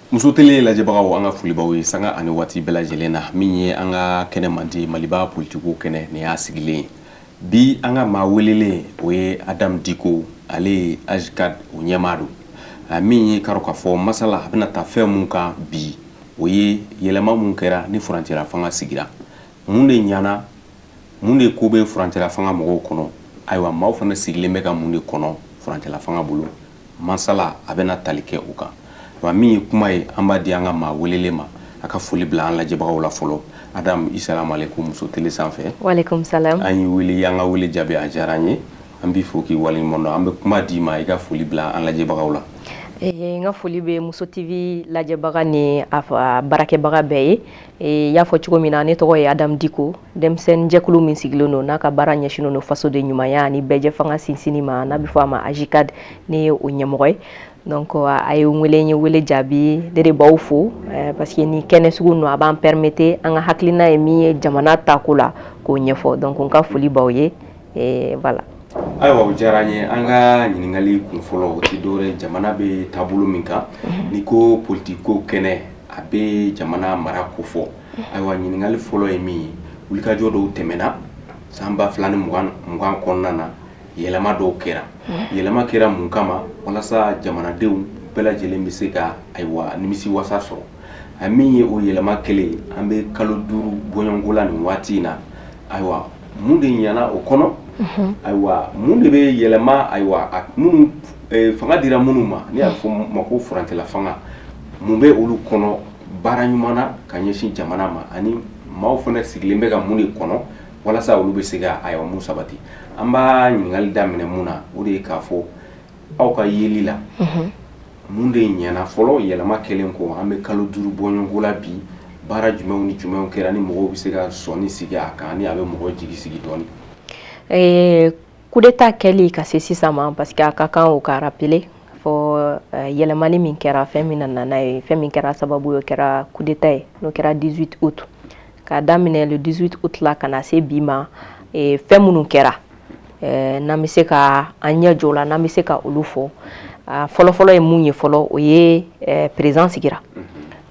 Muso tele lajɛbagaw an ka folibaw ye sanga ani waati bɛɛ lajɛlen na min ye an ka kɛnɛ mandi Maliba politiko kɛnɛ ni y'a sigilen bi an ka maa welelen o ye Adam Diko ale ye AJCAD o ɲɛmaa don min ye k'a fɔ masala a bɛna taa fɛn mun kan bi o ye yɛlɛma mun kɛra ni furancɛla fanga sigira mun de ɲana mun de ko bɛ furancɛla fanga mɔgɔw kɔnɔ ayiwa maaw fana sigilen bɛ ka mun de kɔnɔ furancɛla fanga bolo masala a bɛna tali kɛ o kan wa min ye kuma ye an b'a di an ka maa welelen ma a ka foli bila an lajɛbagaw la fɔlɔ Adam i salamu aleykum muso tele sanfɛ waleykum salam an y'i wele an ka wele jaabi a diyara an ye an b'i fo k'i waleɲuman dɔn an bɛ kuma d'i ma i ka foli bila an lajɛbagaw la n ka foli bɛ Muso TV lajɛbaga ni a barakɛbaga bɛɛ ye y'a fɔ cogo min na ne tɔgɔ ye Adam Diko denmisɛnnin jɛkulu min sigilen don n'a ka baara ɲɛsinnen don faso de ɲumanya ani bɛɛjɛ fanga sinsinni ma n'a bɛ fɔ a ma AJCAD ne ye o ɲɛmɔgɔ ye donc a ye n wele n ye wele jaabi ne de b'aw fo parce que ni kɛnɛ sugu ninnu a b'an permettre an ka hakilina ye min ye jamana taako la k'o ɲɛfɔ donc n ka foli b'aw ye voilà. Ayiwa o diyara an ye an ka ɲininkali kun fɔlɔ o tɛ dɔwɛrɛ jamana bɛ taabolo min kan ni ko politiko kɛnɛ a bɛ jamana mara ko fɔ ayiwa ɲininkali fɔlɔ ye min ye wulikajɔ dɔw tɛmɛna san 2020 kɔnɔna na yɛlɛma dɔw kɛra yɛlɛma kɛra mun kama walasa jamanadenw bɛɛ lajɛlen bɛ se ka ayiwa nimisi wasa sɔrɔ a min ye o yɛlɛma kelen an bɛ kalo 5 bɔɲɔgɔnko la nin waati in na ayiwa mun de ɲana o kɔnɔ ayiwa mun de bɛ yɛlɛma ayiwa minnu fanga dira minnu ma ni y'a fɔ ma ko furancɛla fanga mun bɛ olu kɔnɔ baara ɲuman na ka ɲɛsin jamana ma ani maaw fana sigilen bɛ ka mun de kɔnɔ walasa olu bɛ se ka ayiwa mun sabati an b'a ɲininkali daminɛ mun na o de ye k'a fɔ aw ka yeli la mun de ɲɛna fɔlɔ yɛlɛma kelen kɔ an bɛ kalo 5 bɔɲɔgɔnko la bi baara jumɛnw ni jumɛnw kɛra ni mɔgɔw bɛ se ka sɔnni sigi a kan ni a bɛ mɔgɔ jigi sigi dɔɔni. Coup d'état kɛli ka se sisan ma parce que a ka kan o ka rappeler fɔ yɛlɛmani min kɛra fɛn min nana n'a ye fɛn min kɛra sababu ye o kɛra coup d'état ye n'o kɛra 18 août k'a daminɛ le 18 août la ka na se bi ma fɛn minnu kɛra n'an bɛ se ka an ɲɛ jɔ o la n'an bɛ se ka olu fɔ fɔlɔ-fɔlɔ ye mun ye fɔlɔ o ye président sigira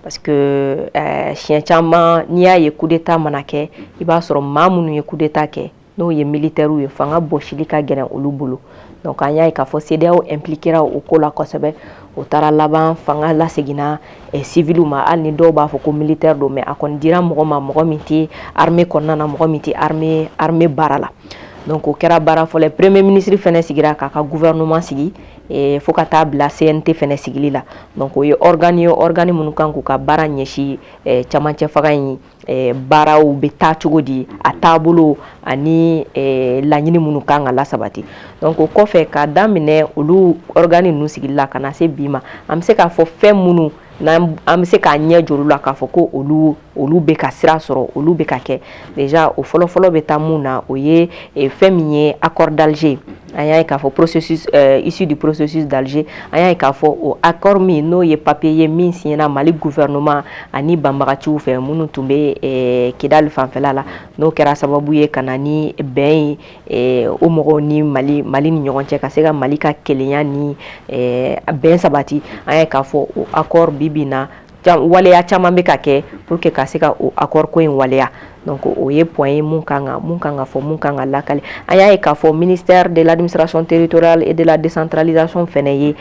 parce que siɲɛ caman n'i y'a ye coup d'état mana kɛ i b'a sɔrɔ maa minnu ye coup d'état kɛ n'o ye militaires ye fanga bɔsili ka gɛlɛn olu bolo donc an y'a ye k'a fɔ CEDEAO impliquera o ko la kosɛbɛ o taara laban fanga laseginna civils ma hali ni dɔw b'a fɔ ko militaire don mais a kɔni dira mɔgɔ ma mɔgɔ min tɛ armée kɔnɔna na mɔgɔ min tɛ armée baara la donc o kɛra baara fɔlɔ premier ministre fɛnɛ sigira k'a ka gouvernement sigi fo ka taa bila CNT fɛnɛ sigili la donc o ye organe minnu kan k'u ka baara ɲɛsin camancɛ fanga in baaraw bɛ taa cogo di a taabolo ani laɲini minnu kan ka lasabati donc o kɔfɛ ka daminɛ olu organe ninnu sigili la ka na se bi ma an bɛ se k'a fɔ fɛn minnu an bɛ se k'a ɲɛ jɔ olu la k'a fɔ ko olu bɛ ka sira sɔrɔ olu bɛ ka kɛ déjà o fɔlɔ-fɔlɔ bɛ taa mun na o ye fɛn min ye accord d'Alger an y'a ye k'a fɔ processus issu du processus d'Alger an y'a ye k'a fɔ o accord min n'o ye papier ye min signera Mali gouvernement ani banbagaciw fɛ minnu tun bɛ Kidali fanfɛla la n'o kɛra sababu ye ka na ni bɛn ye o mɔgɔw ni Mali ni ɲɔgɔn cɛ ka se ka Mali ka kelenya ni bɛn sabati an y'a ye k'a fɔ o accord bi na waleya caman bɛ ka kɛ pour que ka se ka o accord ko in waleya donc o ye point ye mun kan ka fɔ mun kan ka lakale an y'a ye k'a fɔ ministère de l'administration territoriale et de la décentralisation fɛnɛ ye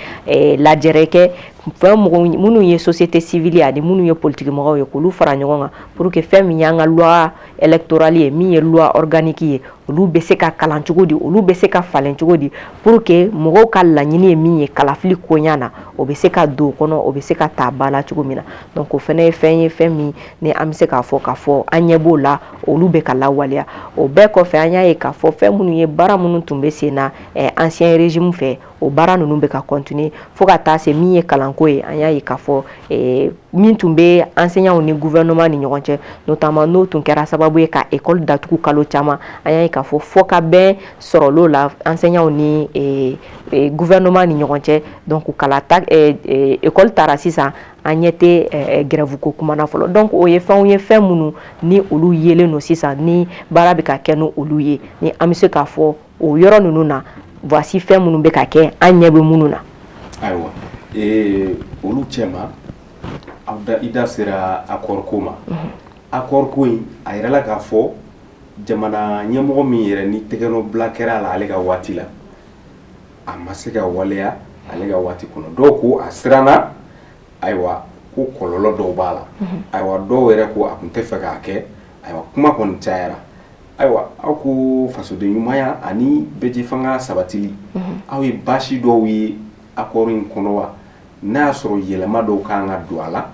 lajɛrɛ kɛ fɛn minnu ye société civile ani minnu ye politique mɔgɔw ye k'olu fara ɲɔgɔn kan pour que fɛn min y'an ka loi électorale ye min ye loi organique ye olu bɛ se ka kalan cogo di olu bɛ se ka falen cogo di pour que mɔgɔw ka laɲini ye min ye kalafili koɲa na o bɛ se ka don o kɔnɔ o bɛ se ka ta ba la cogo min na donc o fɛnɛ ye fɛn ye fɛn min ni an bɛ se k'a fɔ an ɲɛ b'o la olu bɛ ka lawaleya o bɛɛ kɔfɛ an y'a ye k'a fɔ fɛn minnu ye baara minnu tun bɛ sen na ancien régime fɛ o baara ninnu bɛ ka continuer fo ka taa se min ye kalanko ye an y'a ye k'a fɔ min tun bɛ enseignants ni gouvernement ni ɲɔgɔn cɛ notamment n'o tun kɛra sababu ye ka école datugu kalo caman an y'a ye k'a fɔ fo ka bɛn sɔrɔlo la enseignants ni gouvernement ni ɲɔgɔn cɛ donc école taara sisan an ɲɛ tɛ grève ko kuma na fɔlɔ donc o ye fɛn minnu ni olu yelen no sisan ni baara bɛ ka kɛ no olu ye ni an bɛ se k'a fɔ o yɔrɔ ninnu na voici fɛn minnu bɛ ka kɛ an ɲɛ bɛ minnu na ayiwa olu cɛma ida sera accord ko ma accord ko in a yɛrɛ la k'a fɔ jamana ɲɛmɔgɔ min yɛrɛ ni tɛgɛnɔbila kɛra la ale ka waati la a ma se ka waleya ale ka waati kɔnɔ dɔw ko a siranna ayiwa ko kɔlɔlɔ dɔw b'a la ayiwa dɔw yɛrɛ ko a tun tɛ fɛ k'a kɛ ayiwa kuma kɔni cayara ayiwa aw ko fasoden ɲumanya ani bɛɛ fanga sabatili aw ye baasi dɔw ye accord in kɔnɔ wa n'a y'a sɔrɔ yɛlɛma dɔw kan ka don a la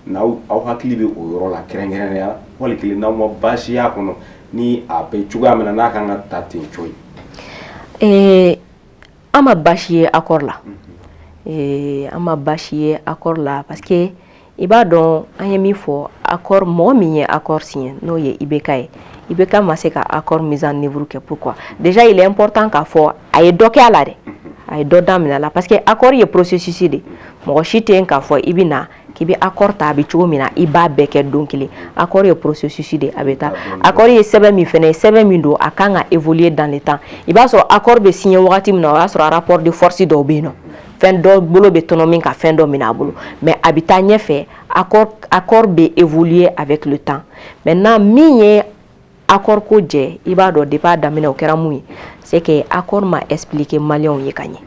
n'aw hakili bɛ o yɔrɔ la kɛrɛnkɛrɛnnenya wali kelen n'aw ma baasi y'a kɔnɔ ni a bɛ cogoya min na n'a kan ka ta ten cogo ye. An ma baasi ye accord la an ma baasi ye accord la parce que i b'a dɔn an ye min fɔ accord mɔgɔ min ye accord signé n'o ye IBK ye IBK ma se ka accord mise en œuvre kɛ pourquoi déjà il est important k'a fɔ a ye dɔ kɛ a la dɛ a ye dɔ daminɛ a la parce que accord ye processus de mɔgɔ si tɛ yen k'a fɔ i bɛ na k'i bɛ accord ta a bɛ cogo min na i b'a bɛɛ kɛ don kelen accord ye processus de a bɛ taa accord ye sɛbɛn min fɛnɛ ye sɛbɛn min don a kan ka évoluer dans le temps i b'a sɔrɔ accord bɛ signé wagati min na o y'a sɔrɔ rapport de force dɔw bɛ yen nɔ fɛn dɔ bolo bɛ tɔnɔ min ka fɛn dɔ minɛ a bolo mais a bɛ taa ɲɛfɛ accord bɛ évoluer avec le temps maintenant min ye accord ko jɛ i b'a dɔn depuis a daminɛ o kɛra mun ye c'est que accord ma expliquer maliyɛnw ye ka ɲɛ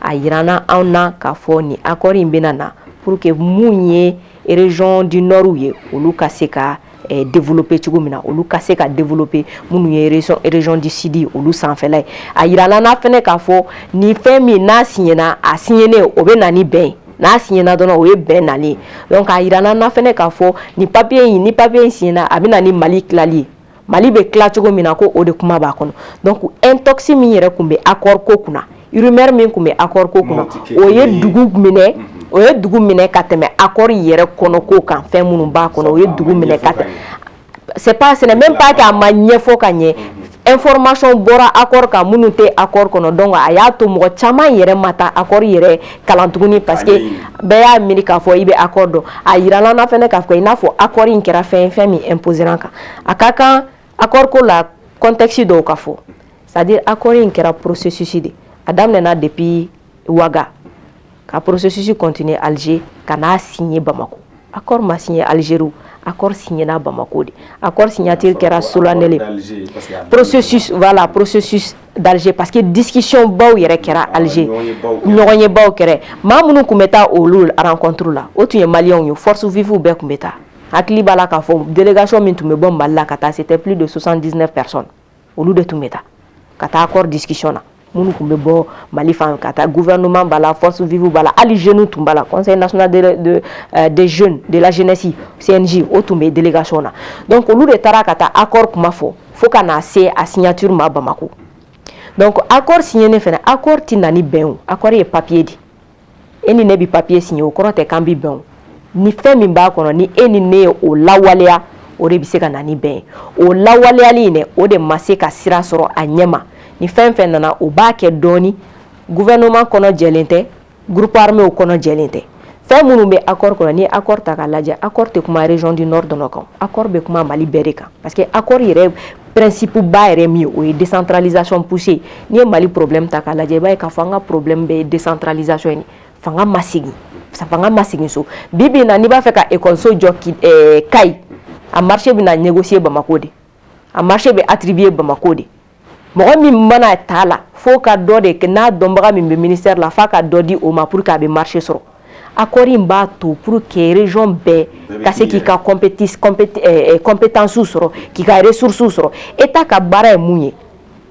a yirana anw na k'a fɔ ni accord in bɛna na pour que mun ye région du nord ye olu ka se ka développer cogo min na olu ka se ka développer minnu ye région du sud olu sanfɛla ye a yirana na fɛnɛ k'a fɔ ni fɛn min n'a signéna a signéné o bɛ na ni bɛn n'a signéna dɔrɔn o ye bɛn nalen donc a yirana na fɛnɛ k'a fɔ ni papier in signéna a bɛ na ni Mali tilali ye Mali bɛ tila cogo min na ko o de kuma b'a kɔnɔ donc intox min yɛrɛ kun bɛ accord ko kunna rumeur min kun bɛ accord ko kunna o ye dugu minɛ ka tɛmɛ accord yɛrɛ kɔnɔ ko kan fɛn minnu b'a kɔnɔ o ye dugu minɛ ka tɛmɛ ce n'est même pas k'a ma ɲɛfɔ ka ɲɛ information bɔra accord kan minnu tɛ accord kɔnɔ donc a y'a to mɔgɔ caman yɛrɛ ma taa accord yɛrɛ kalan tuguni parce que bɛɛ y'a miiri k'a fɔ i bɛ accord dɔn a yirala na fɛnɛ k'a fɔ i n'a fɔ accord in kɛra fɛn min imposer an kan a ka kan accord ko la contexte dɔw ka fɔ c'est-à-dire accord in kɛra processus de a daminɛna depuis Ouaga ka processus continuer Alger ka n'a signé Bamako accord ma signé Alger accord signé na Bamako de accord signature kɛra solennel processus d'Alger parce que discussion baw yɛrɛ kɛra Alger ɲɔgɔn ye baw kɛra maa minnu kun bɛ taa olu rencontre la o tun ye maliyɛnw ye force vive bɛɛ kun bɛ taa hakili b'a la k'a fɔ délégation min tun bɛ bɔ Mali la ka taa c'était plus de 79 personnes olu de tun bɛ taa ka taa accord discussion na minnu tun bɛ bɔ Mali fan ka taa gouvernement b'a la force vive b'a la hali jeunes tun b'a la conseil national des jeunes de la jeunesse CNJ o tun bɛ délégation na donc olu de taara ka taa accord kuma fɔ fo ka na se a signature ma Bamako donc accord signé ne fɛnɛ accord ti na ni bɛn o accord ye papier di e ni ne bi papier signé o kɔrɔ tɛ k'an bi bɛn o ni fɛn min b'a kɔnɔ ni e ni ne ye o lawaleya o de bɛ se ka na ni bɛn ye o lawaleyali in dɛ o de ma se ka sira sɔrɔ a ɲɛ ma ni fɛn fɛn nana o b'a kɛ dɔɔni gouvernement kɔnɔ jɛlen tɛ groupe armé kɔnɔ jɛlen tɛ fɛn minnu bɛ accord kɔnɔ ni accord ta k'a lajɛ accord tɛ kuma région du nord dɔrɔn kan accord bɛ kuma Mali bɛɛ de kan parce que accord yɛrɛ principe ba yɛrɛ min ye o ye décentralisation poussée n'i ye Mali problème ta k'a lajɛ i b'a ye k'a fɔ an ka problème bɛ décentralisation ye fanga ma segin so bi bi in na n'i b'a fɛ ka école jɔ Kayi a marché bɛ na négocier Bamako de a marché bɛ attribuer Bamako de mɔgɔ min mana t'a la fo ka dɔ de kɛ n'a dɔnbaga min bɛ ministère la f'a ka dɔ di o ma pour que a bɛ marché sɔrɔ accord in b'a to pour que région bɛɛ ka se k'i ka compétence sɔrɔ k'i ka ressources sɔrɔ état ka baara ye mun ye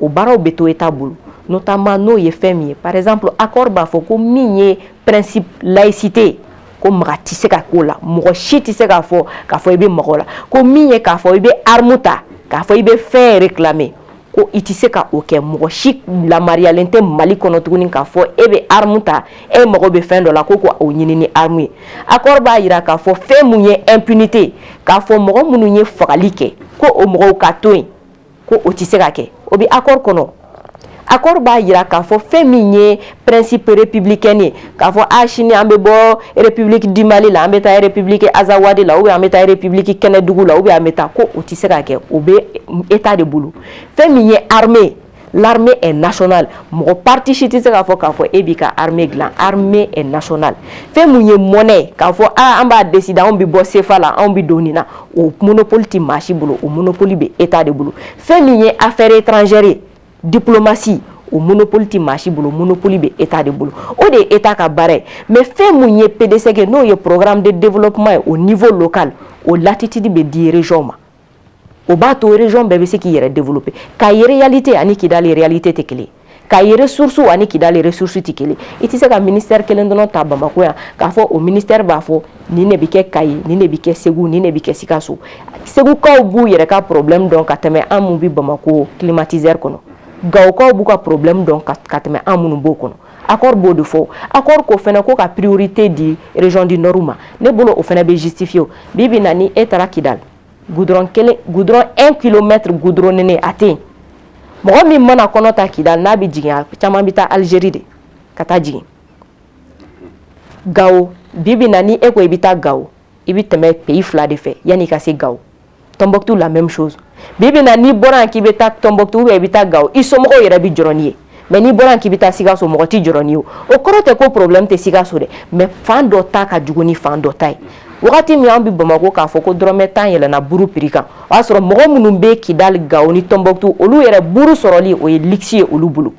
o baaraw bɛ to état bolo notamment n'o ye fɛn min ye par exemple accord b'a fɔ ko min ye principe laïcité ko maga tɛ se ka k'o la mɔgɔ si tɛ se k'a fɔ i bɛ mɔgɔ la ko min ye k'a fɔ i bɛ arme ta k'a fɔ i bɛ fɛn réclamer ko i tɛ se ka o kɛ mɔgɔ si lamariyalen tɛ Mali kɔnɔ tuguni k'a fɔ e bɛ arme ta e mago bɛ fɛn dɔ la ko o ɲini ni arme ye accord b'a jira k'a fɔ fɛn mun ye impunité k'a fɔ mɔgɔ minnu ye fagali kɛ ko o mɔgɔw ka to yen ko o tɛ se ka kɛ o bɛ accord kɔnɔ accord b'a jira k'a fɔ fɛn min ye principe républicain ye k'a fɔ sini an bɛ bɔ république du Mali la an bɛ taa république Azawadi la ou bien an bɛ taa république Kɛnɛdugu la ou bien an bɛ taa ko o tɛ se ka kɛ o bɛ état de bolo fɛn min ye armée l'armée est nationale mon parti si tɛ se k'a fɔ e b'i ka armée dilan armée est nationale fɛn mun ye monnaie k'a fɔ an b'a décider anw bɛ bɔ CFA la anw bɛ don nin na o monopole tɛ maa si bolo o monopole bɛ état de bolo fɛn min ye affaire étrangère ye diplomatie o monopole tɛ maa si bolo monopole bɛ état de bolo o de ye état ka baara ye mais fɛn mun ye PDC kɛ n'o ye programme de développement ye au niveau local o latitude bɛ di région ma o b'a to région bɛɛ bɛ se k'i yɛrɛ développer Kayi réalité ani Kidali réalité tɛ kelen Kayi ressources ani Kidali ressources tɛ kelen i tɛ se ka ministère kelen dɔrɔn ta Bamako yan k'a fɔ o ministère b'a fɔ nin de bɛ kɛ Kayi nin de bɛ kɛ Segu nin de bɛ kɛ Sikaso Segukaw b'u yɛrɛ ka problème dɔn ka tɛmɛ an mun bɛ Bamako climatiseur kɔnɔ Gawokaw b'u ka problème dɔn ka tɛmɛ an minnu b'o kɔnɔ accord b'o de fɔ accord ko fɛnɛ ko ka priorité di région du nord ma ne bolo o fɛnɛ bɛ justifié o bi bi na ni e taara Kidali goudron 1 kilomètre goudronné a tɛ yen mɔgɔ min mana kɔnɔ ta Kidali n'a bɛ jigin a caman bɛ taa Algérie de ka taa jigin Gawo bi bi na ni e ko i bɛ taa Gawo i bɛ tɛmɛ pays fila de fɛ yanni i ka se Gawo Tombouctou la même chose bi bi na n'i bɔra yan k'i bɛ taa Tombouctou ou bien i bɛ taa Gawo i somɔgɔw yɛrɛ bɛ jɔrɔ n'i ye mais n'i bɔra yan k'i bɛ taa Sikaso mɔgɔ tɛ jɔrɔ n'i ye o kɔrɔ tɛ ko problème tɛ Sikaso dɛ mais fan dɔ ta ka jugu ni fan dɔ ta ye wagati min an bɛ Bamako k'a fɔ ko dɔrɔmɛ 10 yɛlɛnna buru prix kan o y'a sɔrɔ mɔgɔ minnu bɛ Kidali Gawo ni Tombouctou olu yɛrɛ buru sɔrɔli o ye luxe ye olu bolo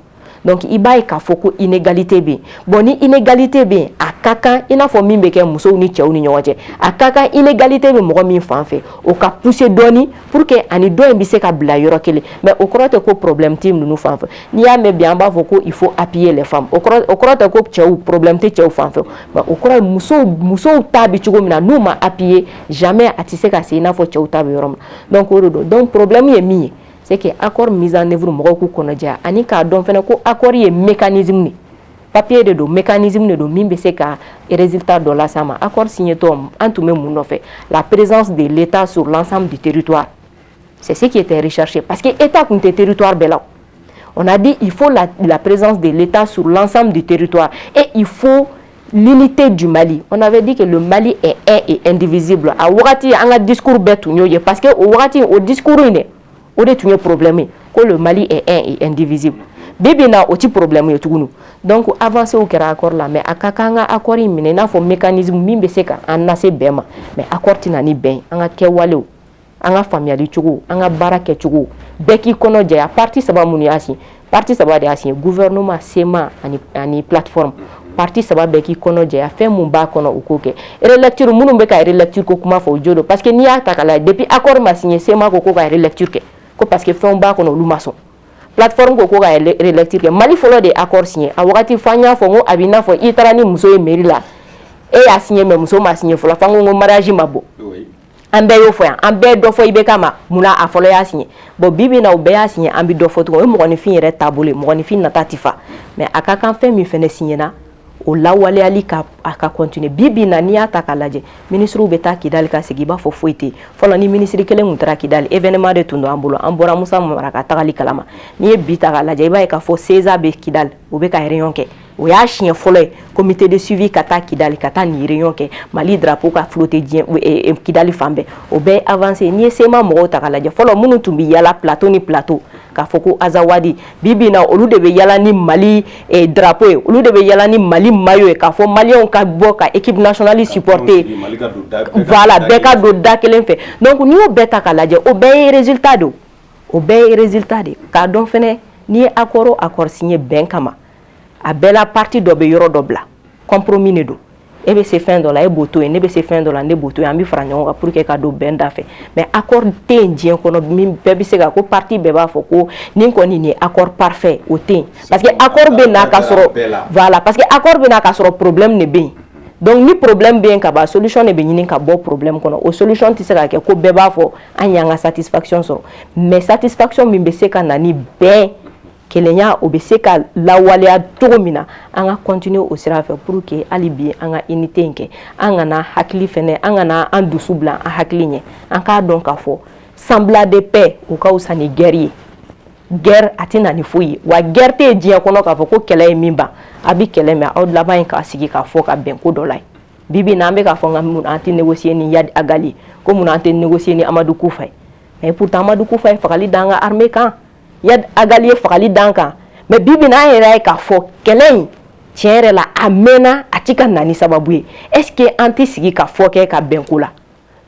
donc i b'a ye k'a fɔ ko inégalité bɛ yen bon ni inégalité bɛ yen a ka kan i n'a fɔ min bɛ kɛ musow ni cɛw ni ɲɔgɔn cɛ a ka kan inégalité bɛ mɔgɔ min fan fɛ o ka pousser dɔɔni pour que ani dɔ in bɛ se ka bila yɔrɔ kelen mais o kɔrɔ tɛ ko problème tɛ ninnu fan fɛ n'i y'a mɛn bi an b'a fɔ ko il faut appuyer les femmes o kɔrɔ tɛ ko cɛw problème tɛ cɛw fan fɛ mais o kɔrɔ ye musow ta bɛ cogo min na n'u ma appuyer jamais a tɛ se ka se i n'a fɔ cɛw ta bɛ yɔrɔ min na donc o de don donc problème ye min ye c'est que accord mise en œuvre mɔgɔw k'u kɔnɔja ani k'a dɔn fɛnɛ ko accord ye mécanisme de papier de don mécanisme de don min bɛ se ka résultat dɔ lase ma accord signé tɔ an tun bɛ mun nɔfɛ la présence de l'État sur l'ensemble du territoire c'est ce qui était recherché parce que État tun tɛ territoire bɛɛ la on a dit il faut la présence de l'État sur l'ensemble du territoire et il faut l'unité du Mali. On avait dit que le Mali est un et indivisible. A wagati an ka discours bɛɛ tun y'o ye parce que o wagati o discours in dɛ o de tun ye problème que le Mali est un et indivisible bibi na o ti problème ye tugunu donc avancé o kɛra accord la mais a ka kan ka accord in minɛ n'a fɔ mécanisme min bɛ se ka an lase bɛɛ ma mais accord tɛna ni bɛn an ka kɛwalew an ka faamuyali cogo an ka baara kɛcogo bɛɛ k'i kɔnɔ jɛya parti saba minnu y'a signé parti saba de y'a signé gouvernement SEMA ani plateforme parti saba bɛɛ k'i kɔnɔ jɛya fɛn mun b'a kɔnɔ u k'o kɛ relecture minnu bɛ ka relecture ko kuma fɔ o jo don parce que n'i y'a ta k'a lajɛ depuis accord ma signé SEMA ko ka relecture kɛ ko parce que fɛnw b'a kɔnɔ olu ma sɔn plateforme ko ka relecture kɛ Mali fɔlɔ de accord signé a wagati fɔ an y'a fɔ n ko a bɛ i n'a fɔ i taara ni muso ye mairie la e y'a signé mais muso ma signé fɔlɔ fɔ n ko mariage ma bɔ an bɛɛ y'o fɔ yan an bɛɛ dɔ fɔ i bɛ kama munna a fɔlɔ y'a signé bon bi bi na o bɛɛ y'a signé an bɛ dɔ fɔ tugun o ye mɔgɔninfin yɛrɛ taabolo ye mɔgɔninfin nata ti fa mais a ka kan fɛn min fɛnɛ signé na o lawaleyali a ka continuer bi bi na n'i y'a ta k'a lajɛ ministrew bɛ taa Kidali ka segin i b'a fɔ foyi tɛ yen fɔlɔ ni ministre kelen tun taara Kidali événement de tun don an bolo an bɔra Musa Mara ka tagali kalama n'i ye bi ta k'a lajɛ i b'a ye k'a fɔ CESA bɛ Kidali o bɛ ka réunion kɛ o y'a siɲɛ fɔlɔ ye comité de suivi ka taa Kidali ka taa nin réunion kɛ Mali drapeau ka flotter diɲɛ Kidali fan bɛɛ o bɛɛ ye avancé n'i ye SEMA mɔgɔw ta k'a lajɛ fɔlɔ minnu tun bɛ yala plateau ni plateau k'a fɔ ko Azawadi bi bi na olu de bɛ yala ni Mali drapeau ye olu de bɛ yala ni Mali maillot ye k'a fɔ maliyɛnw ka bɔ ka équipe nationale supporter voilà bɛɛ ka don da kelen fɛ donc n'i y'o bɛɛ ta k'a lajɛ o bɛɛ ye résultat de o bɛɛ ye résultat de k'a dɔn fɛnɛ n'i ye accord o accord signé bɛn kama a bɛɛ la partie dɔ bɛ yɔrɔ dɔ bila compromis de don e bɛ se fɛn dɔ la e b'o to yen ne bɛ se fɛn dɔ la ne b'o to yen an bɛ fara ɲɔgɔn kan pour que ka don bɛn da fɛ mais accord tɛ yen diɲɛ kɔnɔ min bɛɛ bɛ se ka ko partie bɛɛ b'a fɔ ko nin kɔni nin ye accord parfait o tɛ yen parce que accord bɛ n'a ka sɔrɔ voilà parce que accord bɛ n'a ka sɔrɔ problème de bɛ yen donc ni problème bɛ yen ka ban solution de bɛ ɲini ka bɔ problème kɔnɔ o solution tɛ se ka kɛ ko bɛɛ b'a fɔ an y'an ka satisfaction sɔrɔ mais satisfaction min bɛ se ka na ni bɛn kelenya o bɛ se ka lawaleya cogo min na an ka continuer o sira fɛ pour que hali bi an ka unité in kɛ an kana hakili fɛnɛ an kana an dusu bila an hakili ɲɛ an k'a dɔn k'a fɔ semblant de paix o ka wusa ni guerre ye guerre a tɛ na ni foyi ye wa guerre tɛ diɲɛ kɔnɔ k'a fɔ ko kɛlɛ ye min ban a bɛ kɛlɛ mɛ aw laban in k'a sigi k'a fɔ ka bɛn ko dɔ la ye bi bi na an bɛ k'a fɔ mun an tɛ négocier ni Yadi Agali ko mun an tɛ négocier ni Amadou Koufa ye mais pourtant Amadou Koufa ye fagali da an ka armée kan ya agali fagali dankan mais bibi na yɛrɛ ka fɔ kɛlɛ in tiɲɛ yɛrɛ la a mɛnna a ti ka na ni sababu ye est-ce que an tɛ sigi ka fɔ kɛ ka bɛn ko la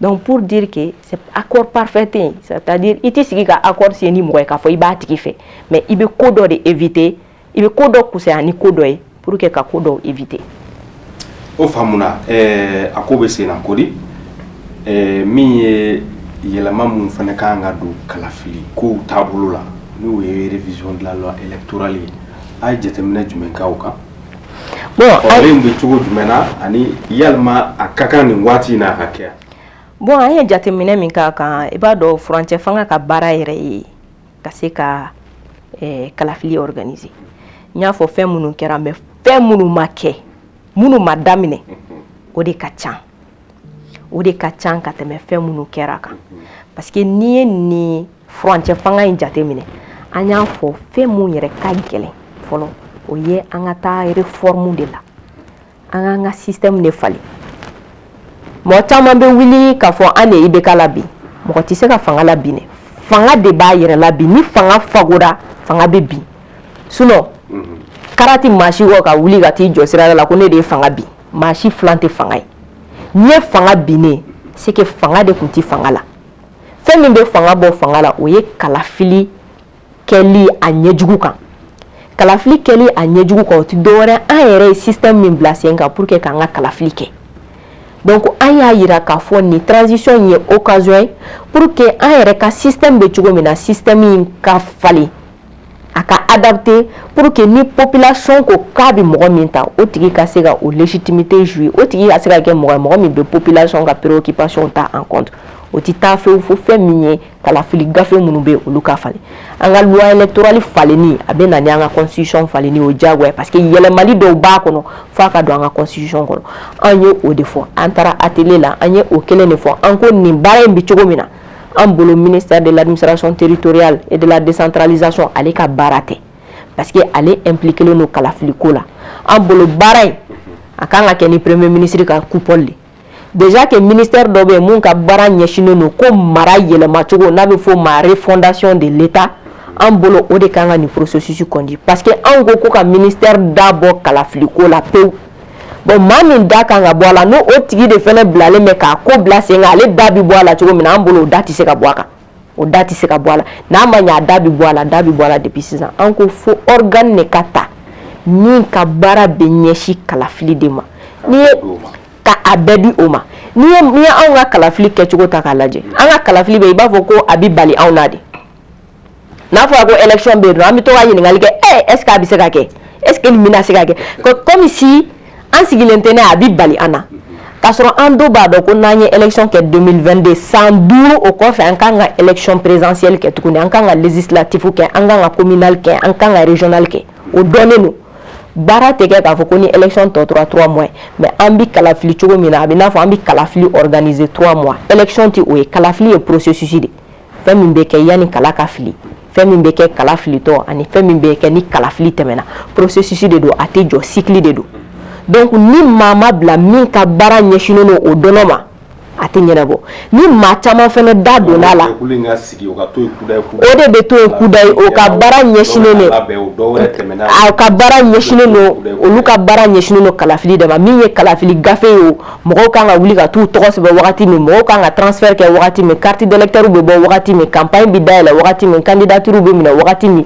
donc pour dire que c'est accord parfait c'est-à-dire i tɛ sigi ka accord signé ni mɔgɔ ye k'a fɔ i b'a tigi fɛ mais i bɛ ko dɔ de éviter i bɛ ko dɔ kusaya ni ko dɔ ye pour que ka ko dɔ éviter. o faamuna a ko bɛ sen na ko di min ye yɛlɛma mun fana kan ka don kalafili kow taabolo la n'o ye révision de la loi électorale ye a ye jateminɛ jumɛn k'aw kan bon ale bɛ cogo jumɛn na ani yalima a ka kan nin waati in na a ka kɛ bon an ye jateminɛ min k'a kan i b'a dɔn furancɛ fanga ka baara yɛrɛ ye ka se ka kalafili organiser n y'a fɔ fɛn minnu kɛra mais fɛn minnu ma kɛ minnu ma daminɛ o de ka ca ka tɛmɛ fɛn minnu kɛra kan parce que n'i ye nin furancɛ fanga in jateminɛ an y'a fɔ fɛn mun yɛrɛ ka gɛlɛn fɔlɔ o ye an ka taa réforme de la an ka système de falen mɔgɔ caman bɛ wuli k'a fɔ an de IBK la bi mɔgɔ tɛ se ka fanga la bi fanga de b'a yɛrɛ la bi ni fanga fagora fanga bɛ bin sinon karati maa si kɔ ka wuli ka t'i jɔ sira la ko ne de ye fanga bin maa si filan tɛ fanga ye n'i ye fanga binnen c'est que fanga de tun tɛ fanga la fɛn min bɛ fanga bɔ fanga la o ye kalafili kɛli a ɲɛjugu kan kalafili kɛli a ɲɛjugu kan o tɛ dɔwɛrɛ an yɛrɛ ye système min bila sen kan pour que k'an ka kalafili kɛ donc an y'a yira k'a fɔ nin transition ye occasion ye pour que an yɛrɛ ka système bɛ cogo min na système in ka falen a ka adapter pour que ni population ko k'a bɛ mɔgɔ min ta o tigi ka se ka o légitimité jouer o tigi ka se ka kɛ mɔgɔ min bɛ population ka préoccupation ta en compte o tɛ taa fɛn fɛn min ye kalafili gafe minnu bɛ olu ka falen an ka loi électorale falenni a bɛ na ni an ka constitution falenni o diyagoya parce que yɛlɛmali dɔw b'a kɔnɔ f'a ka don an ka constitution kɔnɔ an ye o de fɔ an taara atelier la an ye o kelen de fɔ an ko nin baara in bɛ cogo min na an bolo ministère de l'administration territoriale et de la décentralisation ale ka baara tɛ parce que ale impliqué len don kalafili ko la an bolo baara in a kan ka kɛ ni premier ministre ka coupole de déjà que ministère dɔ bɛ mun ka baara ɲɛsinnen don ko mara yɛlɛma cogo n'a bɛ fɔ ma refondation de l'état an bolo o de kan ka nin processus conduire parce que an ko ka ministère dabɔ kalafili ko la pewu bon maa min da kan ka bɔ a la n'o tigi de fɛnɛ bilalen bɛ k'a ko bila sen kan ale da bi bɔ a la cogo min na an bolo o da tɛ se ka bɔ a kan o da tɛ se ka bɔ a la n'a ma ɲɛ a da bi bɔ a la depuis sisan an ko fo organe de ka ta min ka baara bɛ ɲɛsin kalafili de ma ni ye ka a bɛɛ di o ma n'i ye anw ka kalafili kɛcogo ta k'a lajɛ an ka kalafili bɛ i b'a fɔ ko a bɛ bali anw na de n'a fɔra ko élection bɛ yen nɔ an bɛ to ka ɲininkali kɛ est-ce que a bɛ se ka kɛ est-ce que nin bɛna se ka kɛ comme si an sigilen tɛ n'a a bɛ bali an na k'a sɔrɔ an dɔw b'a dɔn ko n'an ye élection kɛ 2022 san 5 o kɔfɛ an kan ka élection présidentielle kɛ tuguni an kan ka législatif kɛ an kan ka communal kɛ an kan ka régional kɛ o dɔnnen don baara tɛ kɛ k'a fɔ ko ni élection tɔ tora 3 mois mais an bɛ kalafili cogo min na a bɛ n'a fɔ an bɛ kalafili organiser 3 mois élection tɛ o ye kalafili ye processus de fɛn min bɛ kɛ yanni kala ka fili fɛn min bɛ kɛ kala filitɔ ani fɛn min bɛ kɛ ni kalafili tɛmɛna processus de don a tɛ jɔ cycle de don donc ni maa ma bila min ka baara ɲɛsinnen don o dɔnɔ ma a tɛ ɲɛnabɔ ni maa caman fana da donna la o de bɛ to yen kuda ye o ka baara ɲɛsinnen don a ka baara ɲɛsinnen don olu ka baara ɲɛsinnen don kalafili de ma min ye kalafili gafe ye o mɔgɔw kan ka wuli ka t'u tɔgɔ sɛbɛn wagati min mɔgɔw kan ka transfert kɛ wagati min carte d'électeur bɛ bɔ wagati min campagne bɛ dayɛlɛ wagati min candidature bɛ minɛ wagati min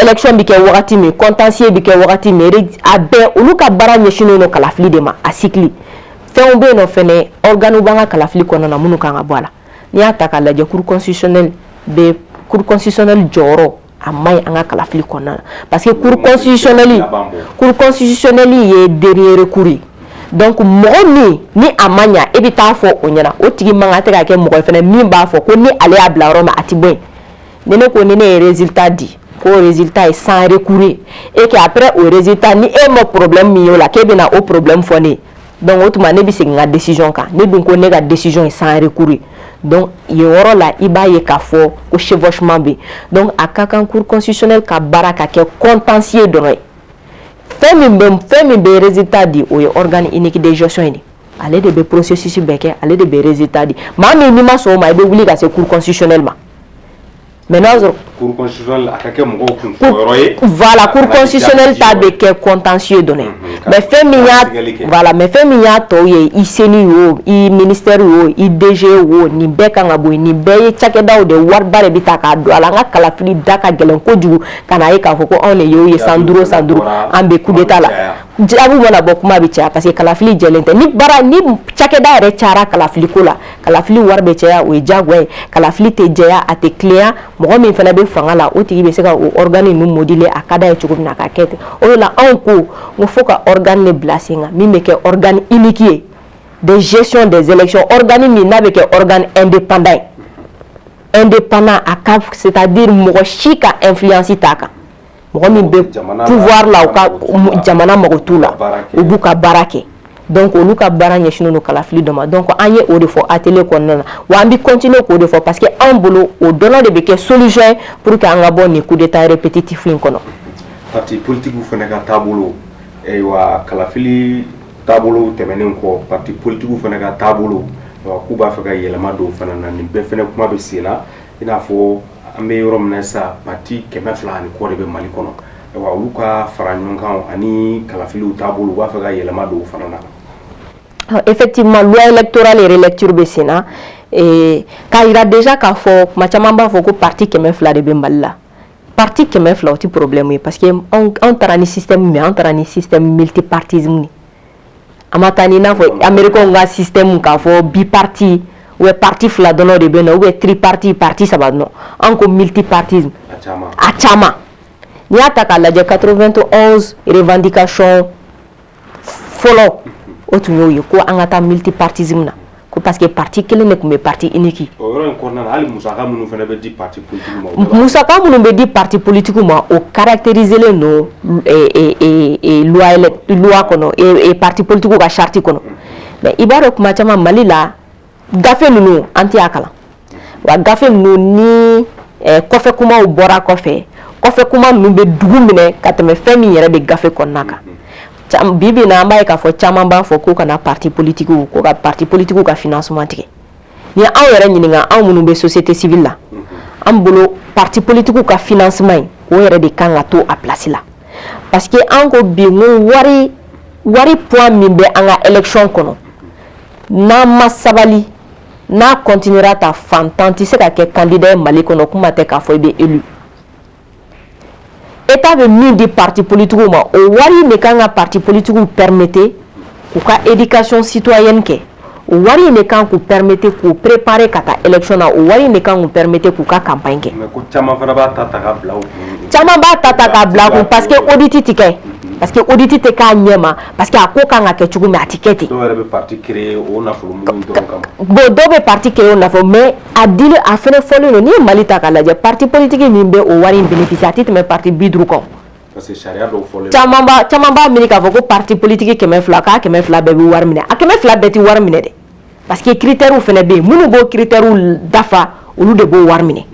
élection bi kɛ wagati min contentieux bi kɛ wagati min a bɛɛ olu ka baara ɲɛsinnen don kalafili de ma a cycle fɛnw bɛ yen nɔ fɛnɛ organe b'an ka kalafili kɔnɔna na minnu kan ka bɔ a la n'i y'a ta k'a lajɛ cour constitutionnelle jɔyɔrɔ a man ɲi an ka kalafili kɔnɔna na parce que cour constitutionnelle ye dernier recours ye donc mɔgɔ min ni a ma ɲa e bɛ taa fɔ o ɲɛna o tigi man ka tɛ ka kɛ mɔgɔ fɛnɛ min b'a fɔ ko ni ale y'a bila yɔrɔ min a tɛ bɔ yen ni ne ko ni ne ye résultat di ko résultat ye sans recours ye et que après o résultat ni e ma problème min ye o la k'e bɛna o problème fɔ ne ye donc o tuma ne bɛ segin n ka décision kan ne dun ko ne ka décision ye sans recours ye donc yen yɔrɔ la i b'a ye k'a fɔ ko chevauchement bɛ yen donc a ka kan cour constitutionnelle ka baara ka kɛ contentieux dɔrɔn ye fɛn min bɛ résultat di o ye organe unique de gestion ye ale de bɛ processus bɛɛ kɛ ale de bɛ résultat di maa min n'i ma sɔn o ma i bɛ wuli ka se cour constitutionnelle ma maintenant cour constitutionnelle attaquer mon voilà cour constitutionnelle t'a be que contentieux donné mais fait voilà mais fait miya to ye I seni yo I ministère yo I DG yo ni be kan ga boy ni be ye chakedaw de war bare bi ta ka do ala nga kala fili daka gelen ko jugu kana ye ka fo ko on ye yo sanduro ambe coup d'état la jabu wala bokuma bi cha parce que kala fili jelente ni bara ni chakeda re chara kala fili ko la kala fili war be cha o jagwe kala fili te jeya a te client mo min fana be fanga la o tigi be se ka o organe nu modile akada e chugo na ka kete o la an ko mo foka organe ne blasinga mi me ke organe unique de gestion des élections organe mi na be ke organe indépendant à c'est-à-dire mo chika influence taka mo min be pouvoir la o ka jamana mo to la o buka barake donc olu ka bara nyeshino no kala fili doma donc anye o de fo atelier ko nana wa ambi continuer ko de fo parce que en bolo o donnant de beke solution pour que anga bon ni coup d'état répétitif lin kono parti politique vous fene ka tabolo e wa kala fili tabolo temenen ko parti politique vous fene ka tabolo wa ku ba fa ka yelama do fana na ni be fene kuma be sina ina fo ambe yorom na sa parti kema fla ni ko de be mali kono wa olu ka fara nyonkan ani kala fili tabolo wa fa ka yelama do fana na effectivement loi électorale et relecture be sina et car il a déjà qu'a fo machamamba fo ko parti kema fla de be malla parti kema fla oti problème parce que on tarani système mais on tarani système multipartisme ni amatani na fo américain nga système ka fo biparti ou parti fla dono de beno ou triparti parti sabadno anko multipartisme achama ni ataka la 91 revendication follow otunyo yo ko angata multipartisme na ko parce que parti kele ne comme parti unique o ron ko na ali musaka munu fene be di parti politique musaka munu be di parti politique ma o caractériser le no et loi kono et parti politique ka charte kono mais ibaro kuma chama mali la gafe nunu anti akala wa gafe nunu ni kofe kuma o bora kofe kuma nunu be dugu mine kateme femi yere be gafe konnaka bibi na ambaye ka fo chamamba fo ko kana parti politique ko ka parti politique ka financement tike ni aw yere nyininga aw munu be société civile la am bolo parti politique ka financement ko yere de kanga to a place la parce que anko bi mu wari point mi be anga élection kono na masabali na continuera ta fantanti se ka ke candidat mali kono kuma te ka fo be élu état de mis des partis politiques ma o wari ne kan parti politique permettait ou ka éducation citoyenne ke o wari ne kan ku permettait ku préparer kata élection na o wari ne kan ku permettait ku ka campagne ke mais ko chama fana ba tata ka blau parce que audit tike parce que audit te ka nyema parce que ako kan ka chugu mi atikete do rebe parti créé o na fo mu do kam bo do be parti créé o na fo mais adile a fene folo no ni mali ta kala je parti politique ni be o wari bénéficiaire mais parti bidru ko parce que charia do folo chamamba mi ka fo ko parti politique keme fla be war mine a keme fla be ti war mine de parce que critère ou fene be munu go critère dafa olu de bo war mine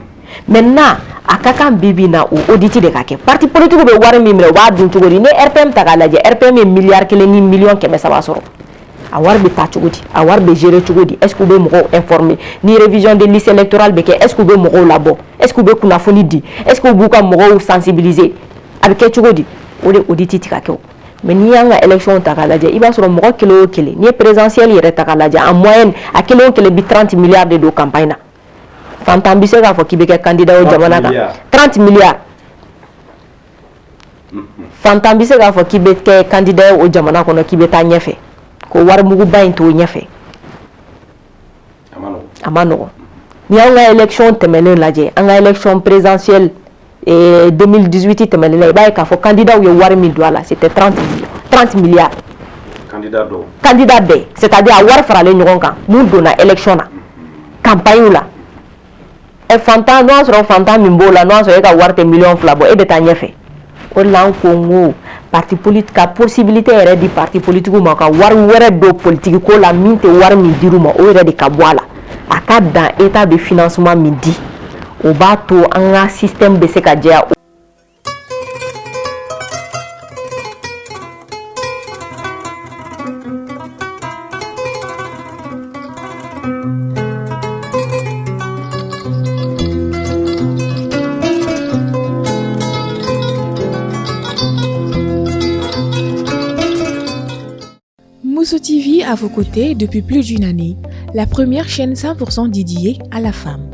maintenant akaka bibi na o auditi de kake parti politique be war mi mine wa dun tugori ne RPM ta kala je RPM milliard kele ni million keme saba soro a war be ta tugodi a war be gérer tugodi est-ce que be mo informer ni révision de liste électorale be ke est-ce que be mo labo est-ce que be kuna foni di est-ce que bu ka mo sensibiliser avec tugodi o de auditi ti kake mais ni yanga élection ta kala je iba soro mo kilo kele ni présidentiel yere ta kala je en moyenne a kilo kele bi 30 milliards de campagne na Fantambi se ka fo ki be ke candidat au jamana ka 30 milliards Fantambi se ka fo ki be ke candidat au jamana kono ki be ta nyefe ko war mugu bayin to nyefe amano ni anga élection temele laje anga élection présidentielle 2018 temele la ba ka fo candidat au war mi dola c'était 30 milliards candidat de c'est-à-dire a war farale nyogon kan mu dona élection na campagne la e fanta no so fanta mimbola no so e ka warte million flabo e be ta nyefe o lan kongo parti politique a possibilité ere di parti politique ma ka war were do politique ko la minte war mi diruma o ere de ka boala aka dans état de financement midi o ba to anga système be se ka dia à vos côtés depuis plus d'une année, la première chaîne 100% dédiée à la femme.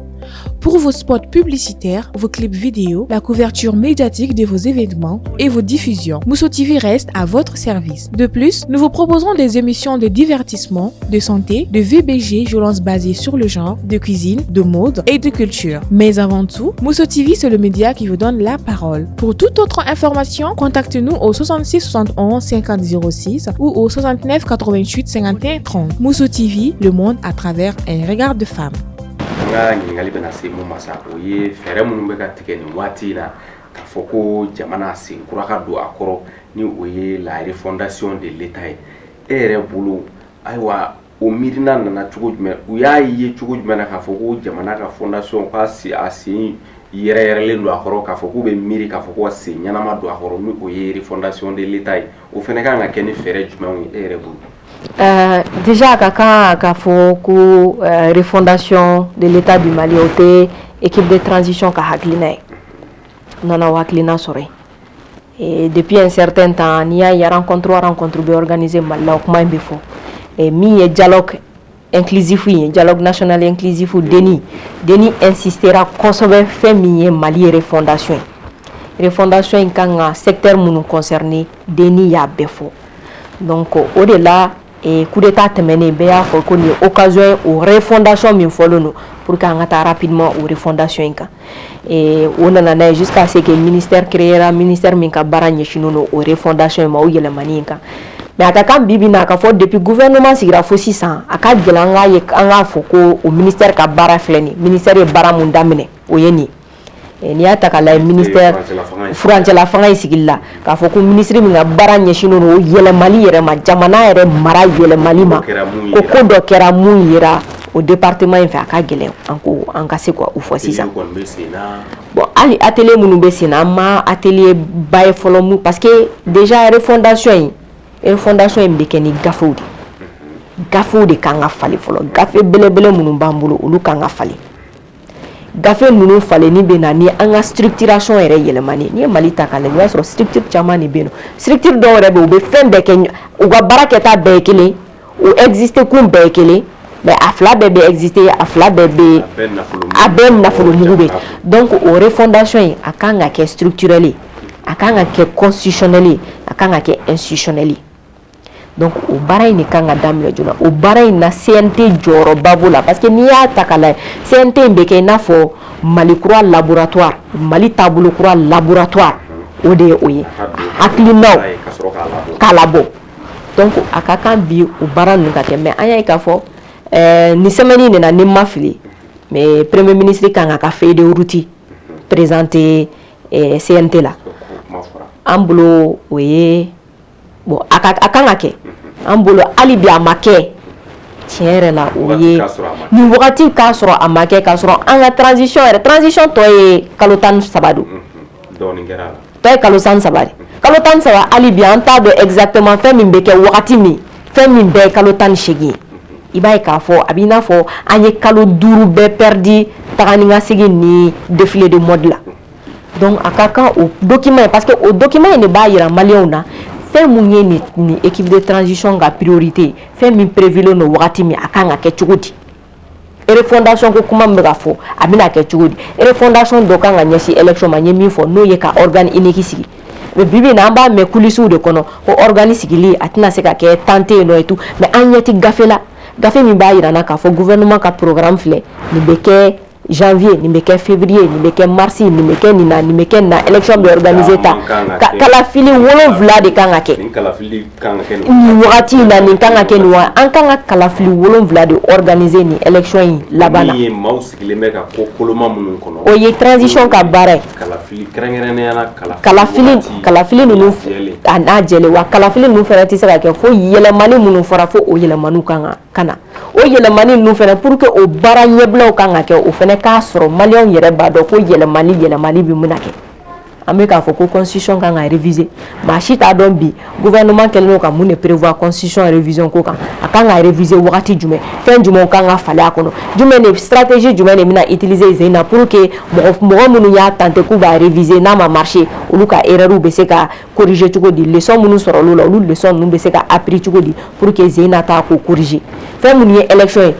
Pour vos spots publicitaires, vos clips vidéo, la couverture médiatique de vos événements et vos diffusions, Mousso TV reste à votre service. De plus, nous vous proposerons des émissions de divertissement, de santé, de VBG, violences basées sur le genre, de cuisine, de mode et de culture. Mais avant tout, Mousso TV, c'est le média qui vous donne la parole. Pour toute autre information, contactez-nous au 66 71 50 06 ou au 69 88 51 30. Mousso TV, le monde à travers un regard de femme. nga nyingali bena se mu masa oye fere munun be ka tike ni wati na ka foko jamana se kura ka do akoro ni oye la refondation de l'état ere bulu aywa o mirina na chugo jume uya ye chugo jume na ka foko jamana ka fondation ka si asi yere le do akoro ka foko be miri ka foko se nyana ma do akoro ni oye refondation de l'état o fene ka nga keni fere jume ere bulu. Déjà kaka faut que refondation de l'état du Mali ote équipe de transition ka haklina nana waklina sore et depuis un certain temps il y a rencontre be organisé Mali kuma mbefo et mi dialogue inclusif dialogue national inclusif Denis insistera consommer fait mi Mali refondation kanga secteur munu concerné Denis ya befo donc au-delà et coup d'état terminé béa faut qu'on ait occasion aux refondation min follow nous pour qu'on atta rapidement aux refondation inka et on en a jusqu'à ce que le ministère créera ministère minka baranye chinono aux refondation ma ou yele maninka mais aka bibi na ka faut depuis gouvernement sigira fo 600 aka gelanga ye anga foko au ministère ka bara fleni ministère e bara mun damine o yeni ni ata kala ministère France la fanga isigilla ka foko ministre mi nga bara nyeshino no yele Mali yere ma jamana yere mara yele Mali ma ko do kera mu yira au département fa ka gele anko anka se quoi ou fo sisa bon ali atelier munu be sina ma atelier bay folomu parce que déjà refondation be keni gafodi kanga fali folo gafe belebele munu bambulo ulu kanga fali gafe nunu fale ni bena ni anga structuration ere yelemani ni Mali takale ni so structure chama ni beno structure do rebe ube fembe kenya uga baraketa bekele ou exister kum bekele mais afla bebe exister afla bebe abem na fulu mugube donc au refondation akanga ke structurally akanga ke constitutionnally akanga ke institutionnally donc o baray ni kanga damle jona o baray na CNT joro babula parce que ni ya takala CNT mbeke na fo Mali croix laboratoire Mali tabulu croix laboratoire ode oye aklino kalabo donc akaka bi o baran nga ke mais anya ka fo ni semaine ni na ni mafili mais premier ministre kanga ka fait de route présenter CNT là ambulo oye bon akanga ke ambolo alibi amake tiere la oye ni wakati ka soro amake ka soro anga transition to e kalotan sabadu doni gerala to e kalotan sabari kalotan saba alibi anta de exactement fait min beke wakati mi fait min be kalotan shegi ibai ka fo abina fo anye kalo duru be perdi tagani nga sigi ni défilé de mode là donc akaka au document parce que au document ne ba yira maliona fait mounye ni équipe de transition ga priorité fait min prévilo no wakati mi akanga ke chugudi ere fondation ko kuma mbega fo abina ke chugudi ere fondation do kanga nyesi election ma nyemi fo no ye ka organe ineki sigi mais bibi na ba me kulisu de kono ko organe sigili atina se ka ke tenter no et tout mais anyeti gafela gafe mi ba yira na ka fo gouvernement ka programme fle ni beke janvier ni meke février ni meke mars ni meke na élection be organisé ta kala fili wolo vla de kanga ke ni wakati na ni kanga ke ni wa an kanga kala fili wolo vla de organiser ni élection labana ni maus ki le meka ko koloma munun kono o ye transition ka bare kala fili krengere yana kala fili nunu ana jele wa kala fili nunu fera ti saka ke fo yele mani munun fora fo o yele manu kanga kana o yele mani nunu fera pour que o bara nyebla o kanga ke o fene ka soro malion yere ba do ko yele mali bi munake an bɛ k'a fɔ ko constitution kan ka réviser maa si t'a dɔn bi gouvernement kɛlen don ka mun de prévoir constitution révision ko kan a kan ka réviser wagati jumɛn fɛn jumɛn kan ka falen a kɔnɔ jumɛn de stratégie jumɛn de bɛna utiliser Zeyna pour que mɔgɔ minnu y'a tenter k'u b'a réviser n'a ma marché olu ka erreur bɛ se ka corriger cogo di leçon minnu sɔrɔ olu la olu leçon ninnu bɛ se ka appris cogo di pour que Zeyna ta ko corriger fɛn minnu ye élection ye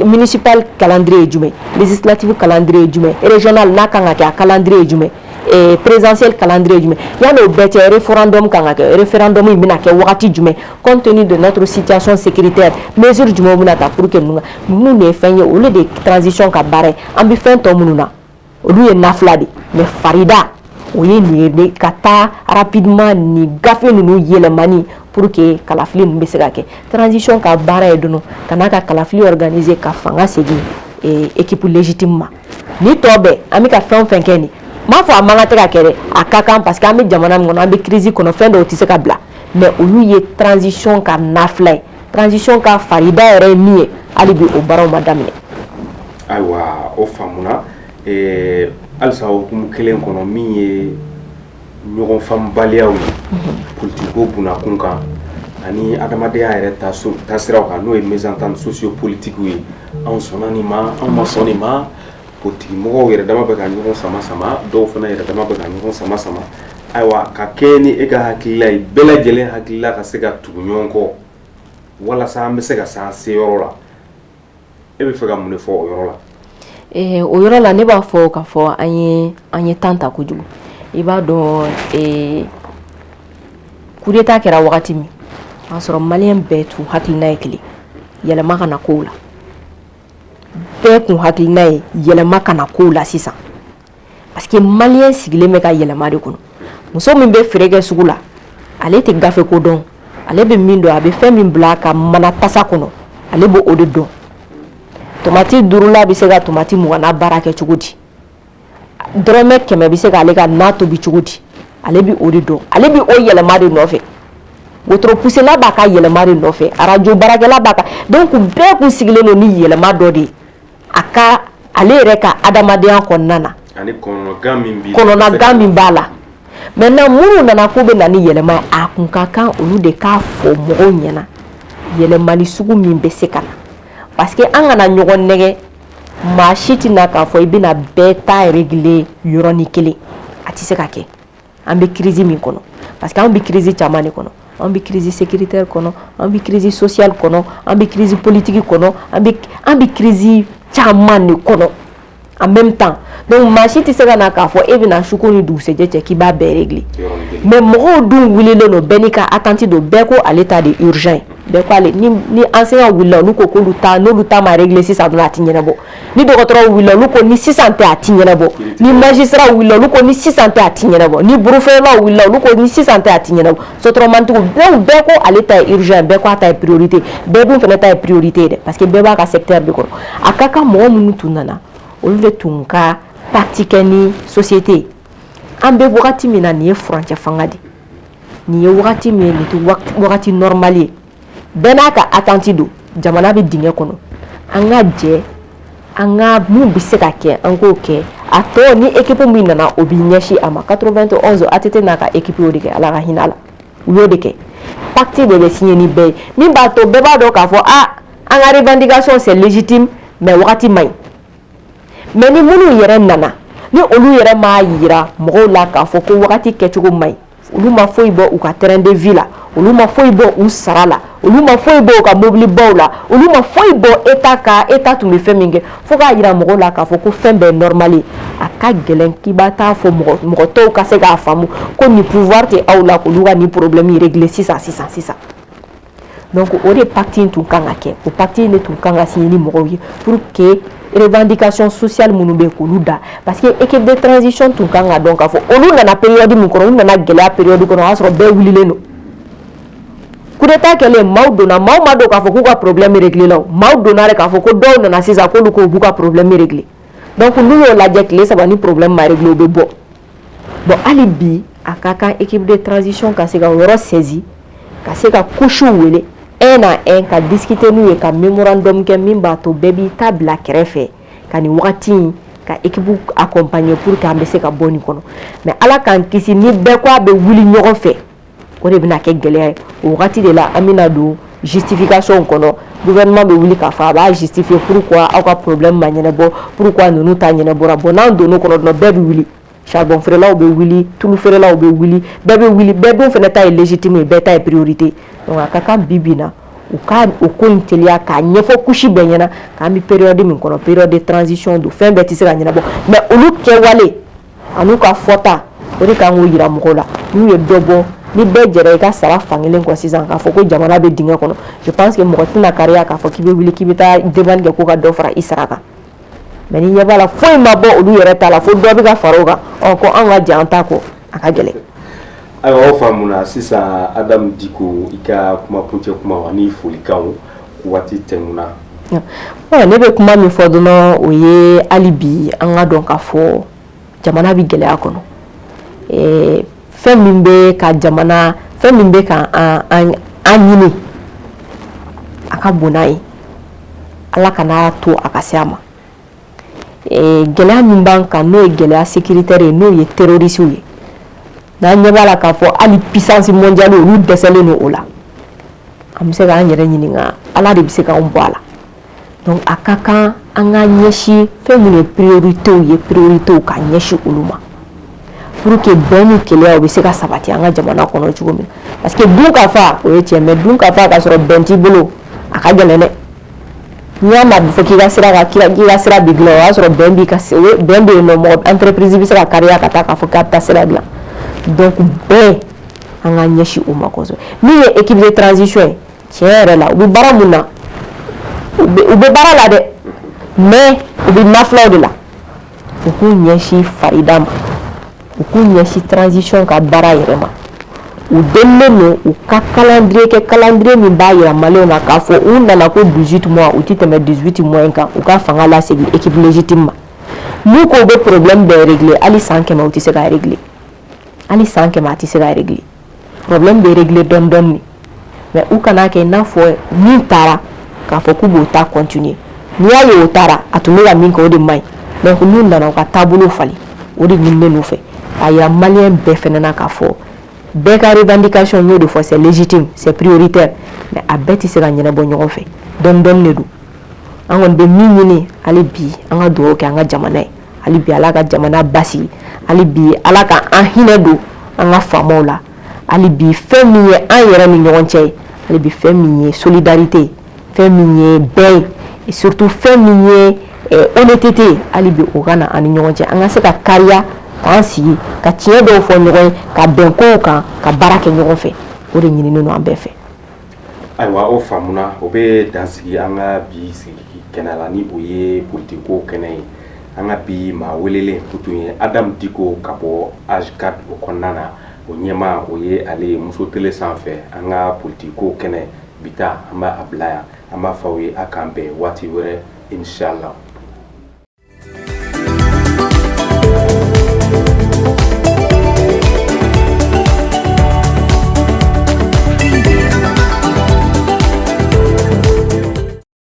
municipal calendrier jumɛn législative calendrier jumɛn régional n'a kan ka kɛ a calendrier jumɛn présidentiel calendrier jumɛn yan'o bɛɛ cɛ référendum kan ka kɛ référendum in bɛna kɛ wagati jumɛn compte tenu de notre situation sécuritaire mesure jumɛn bɛna ta pour que ninnu de ye fɛn ye olu de transition ka baara ye an bɛ fɛn tɔ minnu na olu ye nafila de mais farida o ye nin ye ka taa rapidement nin gafe ninnu yɛlɛmani pour que kalafili ninnu bɛ se ka kɛ transition ka baara ye dɔrɔn ka n'a ka kalafili organiser ka fanga segin équipe légitime ma ni tɔ bɛɛ an bɛ ka fɛn o fɛn kɛ nin m'a fɔ a man ka tɛ ka kɛ dɛ a ka kan parce que an bɛ jamana min kɔnɔ an bɛ crise kɔnɔ fɛn dɔw tɛ se ka bila mais olu ye transition ka nafila ye transition ka farida yɛrɛ ye min ye hali bi o baaraw ma daminɛ. ayiwa o faamuna halisa hukumu kelen kɔnɔ min ye ɲɔgɔn faamubaliyaw ye politiko bunakun kan ani adamadenya yɛrɛ taasiraw kan n'o ye mésentente sociopolitique ye anw sɔnna nin ma anw ma sɔn nin ma politique mɔgɔw yɛrɛ dama bɛ ka ɲɔgɔn sama dɔw fana yɛrɛ dama bɛ ka ɲɔgɔn sama ayiwa ka kɛ ni e ka hakilila ye bɛɛ lajɛlen hakilila ka se ka tugu ɲɔgɔn kɔ walasa an bɛ se ka s'an se yɔrɔ la e bɛ fɛ ka mun de fɔ o yɔrɔ la. O yɔrɔ la ne b'a fɔ k'a fɔ an ye temps ta kojugu i b'a dɔn coup d'état kɛra wagati min o y'a sɔrɔ maliyɛn bɛɛ tun hakilina ye kelen yɛlɛma ka na kow la bɛɛ kun hakilina ye yɛlɛma ka na kow la sisan parce que maliyɛn sigilen bɛ ka yɛlɛma de kɔnɔ muso min bɛ feere kɛ sugu la ale tɛ gafe ko dɔn ale bɛ min dɔn a bɛ fɛn min bila a ka mana tasa kɔnɔ ale b'o de dɔn tomati durula bɛ se ka tomati mugana baara kɛ cogo di dɔrɔmɛ 100 bɛ se k'ale ka na tobi cogo di ale bɛ o de dɔn ale bɛ o yɛlɛma de nɔfɛ wotoro pusela b'a ka yɛlɛma de nɔfɛ radio baarakɛla b'a ka donc bɛɛ kun sigilen don ni yɛlɛma dɔ de a ka ale yɛrɛ ka adamadenya kɔnɔna na ani kɔnɔnagan min b'a la maintenant minnu nana ko bɛ na ni yɛlɛma ye a kun ka kan olu de k'a fɔ mɔgɔw ɲɛna yɛlɛmali sugu min bɛ se ka na parce que an kana ɲɔgɔn nɛgɛ maa si tɛ na k'a fɔ i bɛna bɛɛ ta régler yɔrɔnin kelen a tɛ se ka kɛ an bɛ crise min kɔnɔ parce que an bɛ crise caman de kɔnɔ an bɛ crise sécuritaire kɔnɔ an bɛ crise sociale kɔnɔ an bɛ crise politique kɔnɔ an bɛ crise caman de kɔnɔ en même temps donc maa si tɛ se ka na k'a fɔ e bɛna suko ni dugusɛjɛ cɛ k'i b'a bɛɛ régler mais mɔgɔw dun wulilen don bɛɛ n'i ka attente don bɛɛ ko ale ta de urgent ye bɛɛ ko ale ni enseignant wulila olu ko n'olu ta ma régler sisan dɔrɔn a tɛ ɲɛnabɔ ni dɔgɔtɔrɔ wulila olu ko ni sisan tɛ a tɛ ɲɛnabɔ ni magistrat wulila olu ko ni sisan tɛ a tɛ ɲɛnabɔ ni burufeerelaw wulila olu ko ni sisan tɛ a tɛ ɲɛnabɔ sotaramatigiw bɛɛ ko ale ta ye urgent bɛɛ ko a ta ye priorité bɛɛ dun fana ta ye priorité ye dɛ parce que bɛɛ b'a ka secteur de kɔrɔ a ka kan mɔgɔ minnu tun nana olu de tun ka parti kɛ ni société an bɛ wagati min na nin ye furancɛ fanga de nin ye wagati min ye nin tɛ wagati normal ye bɛɛ n'a ka attente don jamana bɛ dingɛ kɔnɔ an ka jɛ an ka mun bɛ se ka kɛ an k'o kɛ a tɔ ni équipe min nana o bɛ ɲɛsin a ma 91 ATT n'a ka équipe y'o de kɛ ala ka hinɛ a la u y'o de kɛ pacte de bɛ signé ni bɛɛ ye min b'a to bɛɛ b'a dɔn k'a fɔ an ka revendication c'est légitime mais wagati man ɲi mais ni minnu yɛrɛ nana ni olu yɛrɛ m'a yira mɔgɔw la k'a fɔ ko wagati kɛcogo man ɲi olu ma foyi bɔ u ka terrain de vie la olu ma foyi bɔ u sara la olu ma foyi bɔ u ka mobili baw la olu ma foyi bɔ état tun bɛ fɛn min kɛ fo k'a yira mɔgɔw la k'a fɔ ko fɛn bɛɛ normal ye a ka gɛlɛn k'i b'a taa fɔ mɔgɔ tɔw ka se k'a faamu ko nin pouvoir tɛ aw la k'olu ka nin problème régler sisan donc o de pacte in tun kan ka kɛ o pacte in de tun kan ka signer ni mɔgɔw ye pour que revendication sociale minnu bɛ k'olu da parce que équipe de transition tun kan ka dɔn k'a fɔ olu nana période min kɔnɔ olu nana gɛlɛya période kɔnɔ o y'a sɔrɔ bɛɛ wulilen don coup d'état kɛlen maaw donna maaw ma dɔn k'a fɔ k'u ka problème régler la o maaw donna de k'a fɔ ko dɔw nana sisan k'olu ko b'u ka problème régler donc n'u y'o lajɛ tile 3 ni problème ma régler o bɛ bɔ bon hali bi a ka kan équipe de transition ka se ka yɔrɔ saisi ka se ka couche wele un à un ka discuter n'u ye ka mémorandum kɛ min b'a to bɛɛ b'i ta bila kɛrɛfɛ ka nin wagati in ka équipe accompagner pour qu'an bɛ se ka bɔ nin kɔnɔ mais ala k'an kisi ni bɛɛ ko a bɛ wuli ɲɔgɔn fɛ o de bɛna kɛ gɛlɛya ye o wagati de la an bɛna don justification kɔnɔ gouvernement bɛ wuli k'a fɔ a b'a justifier pourquoi aw ka problème ma ɲɛnabɔ pourquoi ninnu ta ɲɛnabɔra bon n'an donn'o kɔnɔ dɔrɔn bɛɛ bɛ wuli charbon feerelaw bɛ wuli tulu feerelaw bɛ wuli bɛɛ bɛ wuli bɛɛ dun fana ta ye légitime ye bɛɛ ta ye priorité donc a ka kan bi bi in na u ka o ko in teliya k'a ɲɛfɔ couche bɛɛ ɲɛna k'an bɛ période min kɔnɔ période de transition don fɛn bɛɛ tɛ se ka ɲɛnabɔ mais olu kɛwale an'u ka fɔta o de kan k'o yira mɔgɔw la n'u ye dɔ bɔ ni bɛɛ jɛra i ka sara fankelen kɔ sisan k'a fɔ ko jamana bɛ dingɛ kɔnɔ je pense que mɔgɔ tɛna kariya k'a fɔ k'i bɛ wuli k'i bɛ taa demande kɛ ko ka dɔ fara i sara kan mais ni ɲɛ b'a la foyi ma bɔ olu yɛrɛ ta la fo dɔ bɛ ka fara o kan ko an ka jɛ an ta kɔ a ka gɛlɛn. ayiwa aw faamuna sisan Adamu Diko i ka kumakuncɛ kuma ani folikanw waati tɛmɛna. ne bɛ kuma min fɔ dɔrɔn o ye hali bi an ka dɔn k'a fɔ jamana bɛ gɛlɛya kɔnɔ fɛn min bɛ ka an ɲini a ka bon n'a ye ala kana to a ka se a ma gɛlɛya min b'an kan n'o ye gɛlɛya sécuritaire ye n'o ye terroristes ye n'an ɲɛ b'a la k'a fɔ hali puissance mondiale olu dɛsɛlen don o la an bɛ se k'an yɛrɛ ɲininka ala de bɛ se k'anw bɔ a la donc a ka kan an ka ɲɛsin fɛn minnu ye priorités ka ɲɛsin olu ma pour que bɛn ni keleya bɛ se ka sabati an ka jamana kɔnɔ cogo min parce que dun ka fa o ye tiɲɛ mais dun ka fa ka sɔrɔ bɛn t'i bolo a ka gɛlɛn dɛ n'i y'a mɛn a bɛ fɔ k'i ka sira bɛ dilan o y'a sɔrɔ bɛn bɛ yen nɔ mɔgɔ entreprise bɛ se ka kariya ka taa k'a fɔ k'a bɛ taa sira dilan donc bɛn an ka ɲɛsin o ma kosɛbɛ min ye équipe de transition ye tiɲɛ yɛrɛ la u bɛ baara mun na u bɛ baara la dɛ mais u bɛ nafulaw de la u k'u ɲɛsin farida ma u k'u ɲɛsin transition ka baara yɛrɛ ma u delilen don u ka calendrier min b'a yira maliyɛnw na k'a fɔ u nana ko 18 mois u tɛ tɛmɛ 18 mois in kan u ka fanga lasegin équipe légitime ma n'u ko u bɛ problème bɛɛ régler hali san 100 u tɛ se k'a régler hali san 100 a tɛ se k'a régler problème bɛ régler dɔɔni dɔɔni mais u kana kɛ i n'a fɔ min taara k'a fɔ k'u b'o ta continuer n'i y'a ye o taara a tun bɛ ka min kɛ o de man ɲi donc n'u nana u ka taabolo falen o de ɲininen n'u fɛ a yira maliyɛn bɛɛ fana na k'a fɔ bɛɛ ka revendication y'o de fɔ c'est légitime c'est prioritaire mais a bɛɛ tɛ se ka ɲɛnabɔ ɲɔgɔn fɛ dɔɔni dɔɔni de don an kɔni bɛ min ɲini hali bi an ka dugawu kɛ an ka jamana ye hali bi ala ka jamana basigi hali bi ala ka an hinɛ don an ka faamaw la hali bi fɛn min ye an yɛrɛ ni ɲɔgɔn cɛ ye hali bi fɛn min ye solidarité fɛn min ye bɛn et surtout fɛn min ye honnêteté hali bi o ka na an ni ɲɔgɔn cɛ an ka se ka kariya k'an sigi ka tiɲɛ dɔw fɔ ɲɔgɔn ye ka bɛn kow kan ka baara kɛ ɲɔgɔn fɛ o de ɲininen don an bɛɛ fɛ. ayiwa o faamuna o bɛ dansigi an ka bi sigi kɛnɛ la ni o ye politiko kɛnɛ ye an ka bi maa welelen o tun ye Adamu Diko ka bɔ AGCAT o kɔnɔna na o ɲɛmaa o ye ale ye muso tele sanfɛ an ka politiko kɛnɛ bi ta an b'a bila yan an b'a fɔ aw ye a k'an bɛn waati wɛrɛ inshallah.